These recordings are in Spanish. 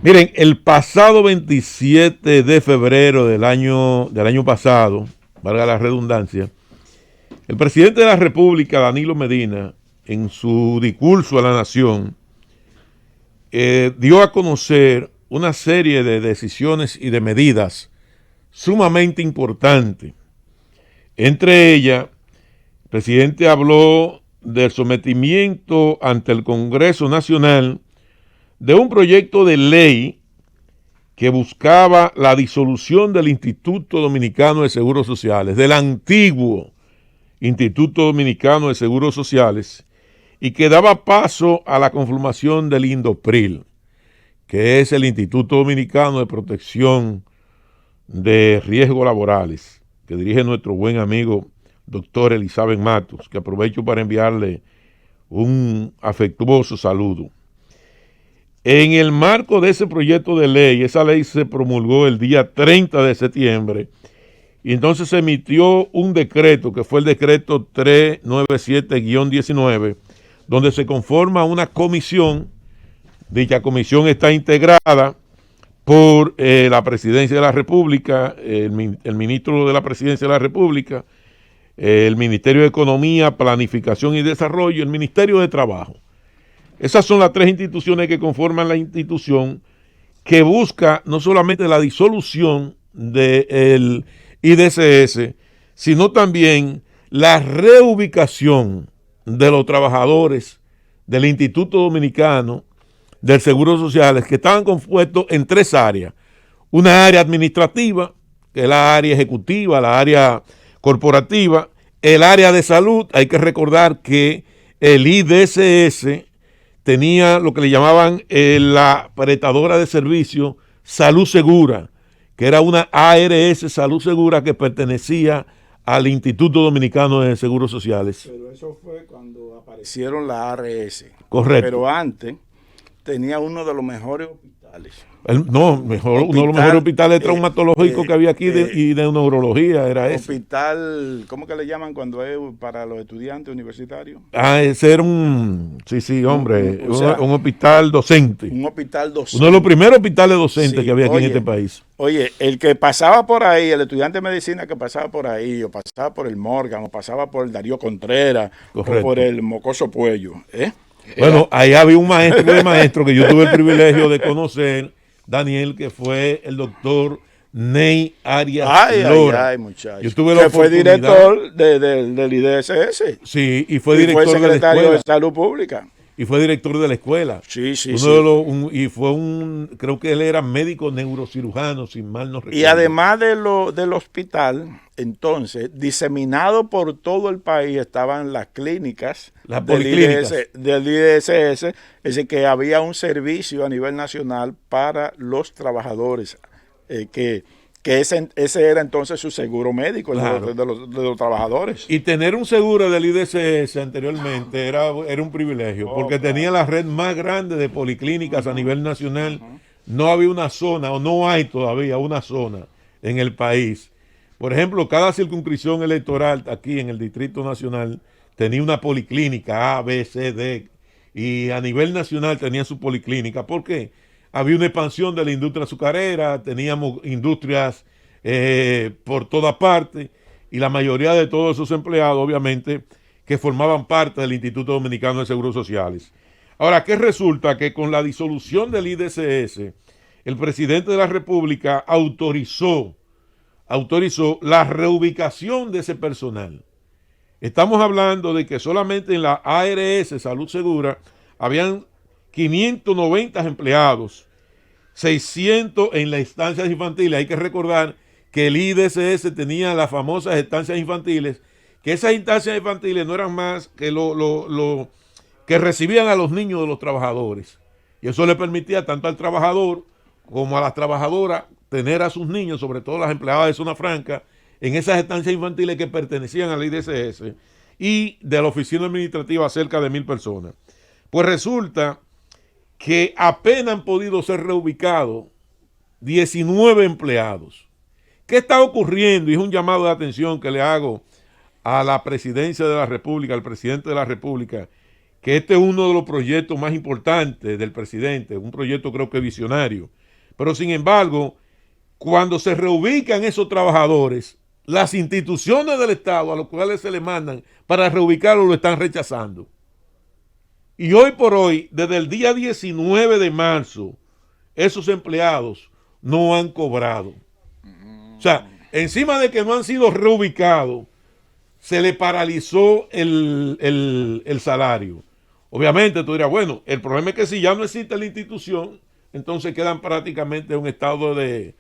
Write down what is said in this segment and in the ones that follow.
Miren, el pasado 27 de febrero del año pasado, valga la redundancia, el presidente de la República, Danilo Medina, en su discurso a la nación, dio a conocer una serie de decisiones y de medidas sumamente importantes. Entre ellas, el presidente habló del sometimiento ante el Congreso Nacional de un proyecto de ley que buscaba la disolución del Instituto Dominicano de Seguros Sociales, del antiguo Instituto Dominicano de Seguros Sociales, y que daba paso a la conformación del INDOPRIL, que es el Instituto Dominicano de Protección de Riesgos Laborales, que dirige nuestro buen amigo doctor Elizabeth Matos, que aprovecho para enviarle un afectuoso saludo. En el marco de ese proyecto de ley, esa ley se promulgó el día 30 de septiembre y entonces se emitió un decreto, que fue el decreto 397-19, donde se conforma una comisión. Dicha comisión está integrada por la Presidencia de la República, el ministro de la Presidencia de la República, el Ministerio de Economía, Planificación y Desarrollo y el Ministerio de Trabajo. Esas son las tres instituciones que conforman la institución que busca no solamente la disolución del IDCS, sino también la reubicación de los trabajadores del Instituto Dominicano del Seguro Social, que estaban compuestos en tres áreas. Una área administrativa, que es la área ejecutiva, la área corporativa, el área de salud. Hay que recordar que el IDCS tenía lo que le llamaban la prestadora de servicio Salud Segura, que era una ARS Salud Segura que pertenecía al Instituto Dominicano de Seguros Sociales. Pero eso fue cuando aparecieron las ARS. Correcto. Pero antes tenía uno de los mejores hospitales. Uno de los mejores hospitales traumatológicos que había aquí y de neurología era ese. Hospital, ¿cómo que le llaman cuando es para los estudiantes universitarios? Ese era un hospital docente. Un hospital docente. Uno de los primeros hospitales docentes que había aquí en este país. Oye, el que pasaba por ahí, el estudiante de medicina que pasaba por ahí, o pasaba por el Morgan, o pasaba por el Darío Contreras, correcto, o por el Mocoso Puello, Bueno, ahí había un maestro de maestro que yo tuve el privilegio de conocer, Daniel, que fue el doctor Ney Arias Lora. Muchacho. Yo tuve la que fue director del IDSS. Sí, y fue director fue secretario de la escuela. de Salud Pública. Y fue director de la escuela. Sí. Creo que él era médico neurocirujano, sin mal no recuerdo. Y además del hospital, entonces, diseminado por todo el país estaban las clínicas, las policlínicas del IDSS, es decir, que había un servicio a nivel nacional para los trabajadores, que ese era entonces su seguro médico, claro, de los trabajadores. Y tener un seguro del IDCS anteriormente era un privilegio, porque claro, tenía la red más grande de policlínicas a nivel nacional. No había una zona, o no hay todavía una zona en el país. Por ejemplo, cada circunscripción electoral aquí en el Distrito Nacional tenía una policlínica A, B, C, D, y a nivel nacional tenía su policlínica. ¿Por qué? Había una expansión de la industria azucarera, teníamos industrias por toda parte, y la mayoría de todos esos empleados, obviamente, que formaban parte del Instituto Dominicano de Seguros Sociales. Ahora, ¿qué resulta? Que con la disolución del IDCS, el presidente de la República autorizó la reubicación de ese personal. Estamos hablando de que solamente en la ARS Salud Segura habían 590 empleados, 600 en las estancias infantiles. Hay que recordar que el IDCS tenía las famosas estancias infantiles, que esas instancias infantiles no eran más que lo que recibían a los niños de los trabajadores. Y eso le permitía tanto al trabajador como a las trabajadoras tener a sus niños, sobre todo las empleadas de zona franca, en esas estancias infantiles que pertenecían al IDCS y de la oficina administrativa a cerca de 1,000 personas. Pues resulta que apenas han podido ser reubicados 19 empleados. ¿Qué está ocurriendo? Y es un llamado de atención que le hago a la presidencia de la República, al presidente de la República, que este es uno de los proyectos más importantes del presidente, un proyecto creo que visionario. Pero sin embargo, cuando se reubican esos trabajadores, las instituciones del Estado a los cuales se le mandan para reubicarlos lo están rechazando. Y hoy por hoy, desde el día 19 de marzo, esos empleados no han cobrado. O sea, encima de que no han sido reubicados, se le paralizó el salario. Obviamente tú dirás, bueno, el problema es que si ya no existe la institución, entonces quedan prácticamente en un estado en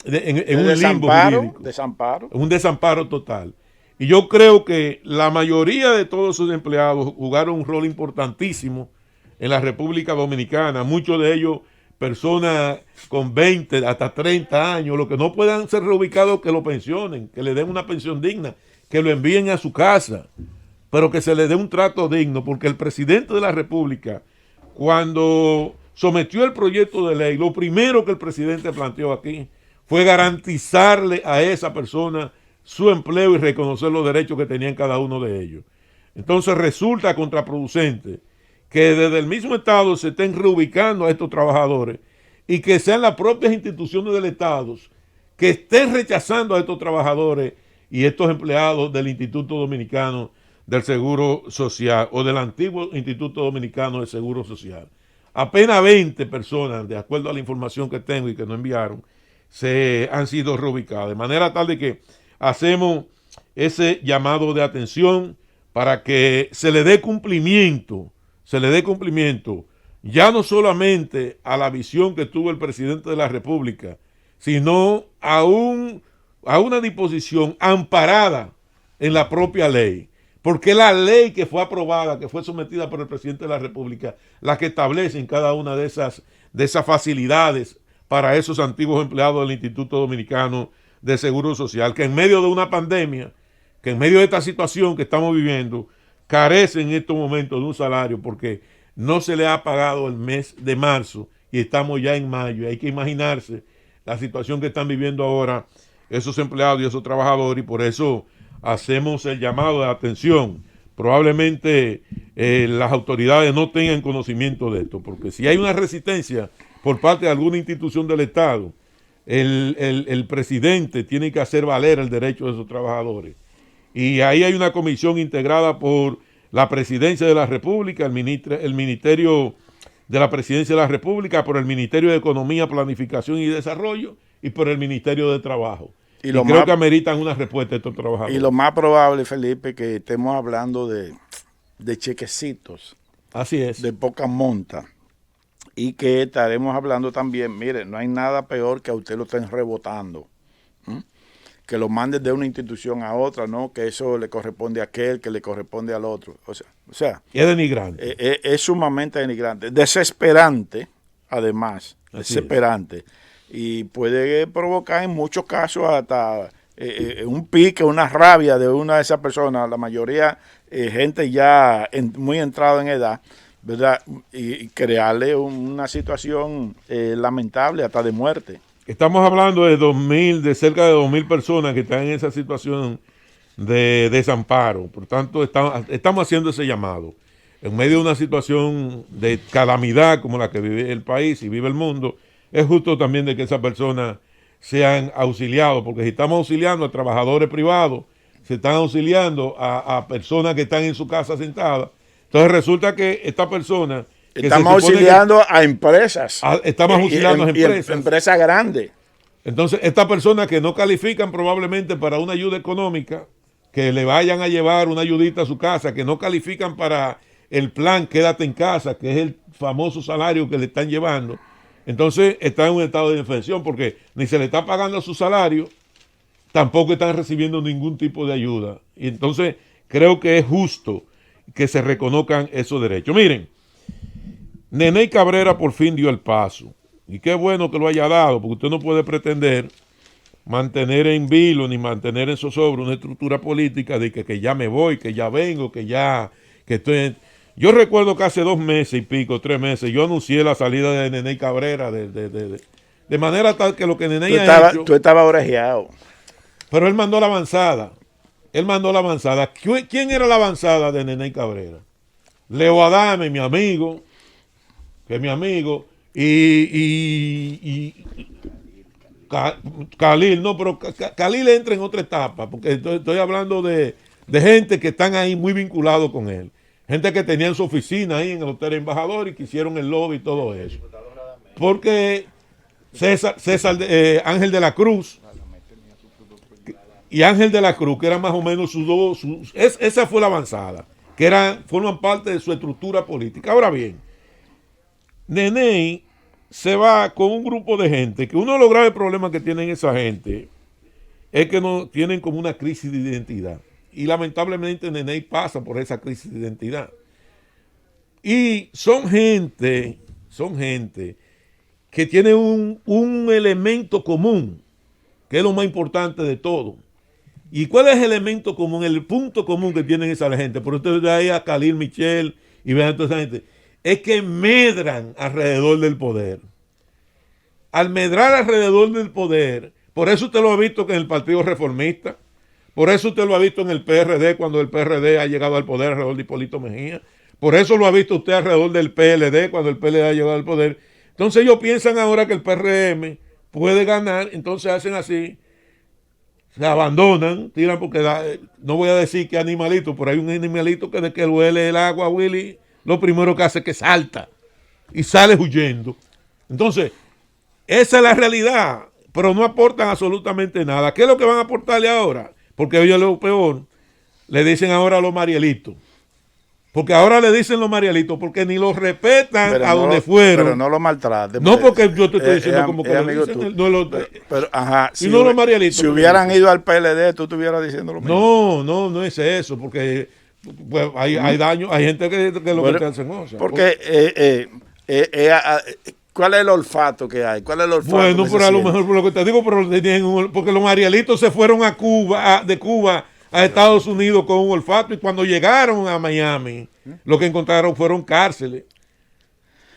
un limbo jurídico. Desamparo. Un desamparo total. Y yo creo que la mayoría de todos esos empleados jugaron un rol importantísimo en la República Dominicana. Muchos de ellos, personas con 20 hasta 30 años, los que no puedan ser reubicados, que lo pensionen, que le den una pensión digna, que lo envíen a su casa, pero que se le dé un trato digno, porque el presidente de la República, cuando sometió el proyecto de ley, lo primero que el presidente planteó aquí fue garantizarle a esa persona su empleo y reconocer los derechos que tenían cada uno de ellos. Entonces resulta contraproducente que desde el mismo Estado se estén reubicando a estos trabajadores y que sean las propias instituciones del Estado que estén rechazando a estos trabajadores y estos empleados del Instituto Dominicano del Seguro Social o del antiguo Instituto Dominicano del Seguro Social. Apenas 20 personas, de acuerdo a la información que tengo y que no enviaron, se han sido reubicadas. De manera tal de que hacemos ese llamado de atención para que se le dé cumplimiento, ya no solamente a la visión que tuvo el presidente de la República, sino a una disposición amparada en la propia ley. Porque la ley que fue aprobada, que fue sometida por el presidente de la República, la que establece en cada una de esas facilidades para esos antiguos empleados del Instituto Dominicano de Seguro Social, que en medio de una pandemia, que en medio de esta situación que estamos viviendo, carecen en estos momentos de un salario porque no se le ha pagado el mes de marzo y estamos ya en mayo. Hay que imaginarse la situación que están viviendo ahora esos empleados y esos trabajadores, y por eso hacemos el llamado de atención. Probablemente las autoridades no tengan conocimiento de esto, porque si hay una resistencia por parte de alguna institución del Estado, el presidente tiene que hacer valer el derecho de esos trabajadores. Y ahí hay una comisión integrada por la Presidencia de la República, el Ministerio de la Presidencia de la República, por el Ministerio de Economía, Planificación y Desarrollo y por el Ministerio de Trabajo. Y creo que ameritan una respuesta a estos trabajadores. Y lo más probable, Felipe, que estemos hablando de chequecitos. Así es. De poca monta. Y que estaremos hablando también, mire, no hay nada peor que a usted lo estén rebotando. Que lo manden de una institución a otra, ¿no? Que eso le corresponde a aquel, que le corresponde al otro. O sea es denigrante. Es sumamente denigrante. Desesperante, además. Así desesperante. Es. Y puede provocar en muchos casos hasta un pique, una rabia de una de esas personas, la mayoría gente ya muy entrada en edad, ¿verdad? Y crearle una situación lamentable, hasta de muerte. Estamos hablando de cerca de 2,000 personas que están en esa situación de desamparo. Por tanto, estamos haciendo ese llamado. En medio de una situación de calamidad como la que vive el país y vive el mundo, es justo también de que esas personas sean auxiliados, porque si estamos auxiliando a trabajadores privados, se están auxiliando a personas que están en su casa sentadas, entonces resulta que esta persona... Estamos auxiliando a empresas. Estamos auxiliando a empresas. Empresas grandes. Entonces, estas personas que no califican probablemente para una ayuda económica, que le vayan a llevar una ayudita a su casa, que no califican para el plan Quédate en Casa, que es el famoso salario que le están llevando, entonces están en un estado de indefensión porque ni se le está pagando su salario, tampoco están recibiendo ningún tipo de ayuda. Y entonces creo que es justo que se reconozcan esos derechos. Miren, Neney Cabrera por fin dio el paso. Y qué bueno que lo haya dado, porque usted no puede pretender mantener en vilo ni mantener en zozobra una estructura política de que ya me voy, que ya vengo, que estoy... Yo recuerdo que hace 2 meses y pico, 3 meses, yo anuncié la salida de Neney Cabrera de manera tal que lo que Neney ha hecho... Tú estabas orejeado. Pero él mandó la avanzada. ¿Quién era la avanzada de Neney Cabrera? Leo Adame, mi amigo, que es mi amigo, y Khalil, no, pero Khalil entra en otra etapa, porque estoy hablando de gente que están ahí muy vinculados con él. Gente que tenían su oficina ahí en el Hotel Embajador y que hicieron el lobby y todo eso. Porque Ángel de la Cruz y Ángel de la Cruz, que eran más o menos esa fue la avanzada, que forman parte de su estructura política. Ahora bien, Nene se va con un grupo de gente, que uno de los graves problemas que tienen esa gente es que no tienen como una crisis de identidad. Y lamentablemente Nene pasa por esa crisis de identidad. Y son gente que tiene un elemento común, que es lo más importante de todo. ¿Y cuál es el elemento común, el punto común que tienen esa gente? Por ustedes ve ahí a Khalil Michel y vean a toda esa gente. Es que medran alrededor del poder. Al medrar alrededor del poder, por eso usted lo ha visto que en el Partido Reformista, por eso usted lo ha visto en el PRD, cuando el PRD ha llegado al poder alrededor de Hipólito Mejía, por eso lo ha visto usted alrededor del PLD, cuando el PLD ha llegado al poder. Entonces ellos piensan ahora que el PRM puede ganar, entonces hacen así, se abandonan, tiran porque no voy a decir que animalito, pero hay un animalito que de que huele el agua, Willy, lo primero que hace es que salta y sale huyendo. Entonces, esa es la realidad, pero no aportan absolutamente nada. ¿Qué es lo que van a aportarle ahora? Porque oye lo peor, le dicen ahora a los marielitos. Porque ahora le dicen los marielitos, porque ni los respetan pero a no donde fueron. Pero no los maltraten. No, porque yo te estoy diciendo como que le dicen, ajá, si no los marielitos. Si hubieran ido al PLD, tú estuvieras diciendo lo mismo. No es eso, porque pues, hay daño, hay gente que lo que te hacen cosas. Porque ¿cuál es el olfato que hay? ¿Cuál es el olfato? Bueno, pero a lo mejor por lo que te digo, porque los marielitos se fueron a Cuba, de Cuba a Estados Unidos con un olfato, y cuando llegaron a Miami, lo que encontraron fueron cárceles.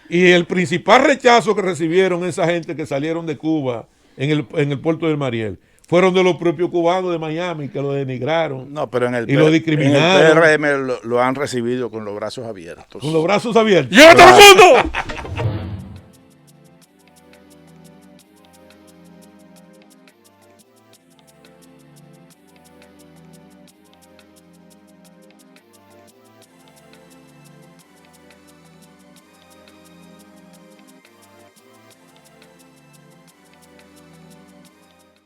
Y el principal rechazo que recibieron esa gente que salieron de Cuba en el puerto del Mariel fueron de los propios cubanos de Miami, que lo denigraron. No, pero y lo discriminaron. En el PRM lo han recibido con los brazos abiertos. Con los brazos abiertos. ¡Llega todo el mundo!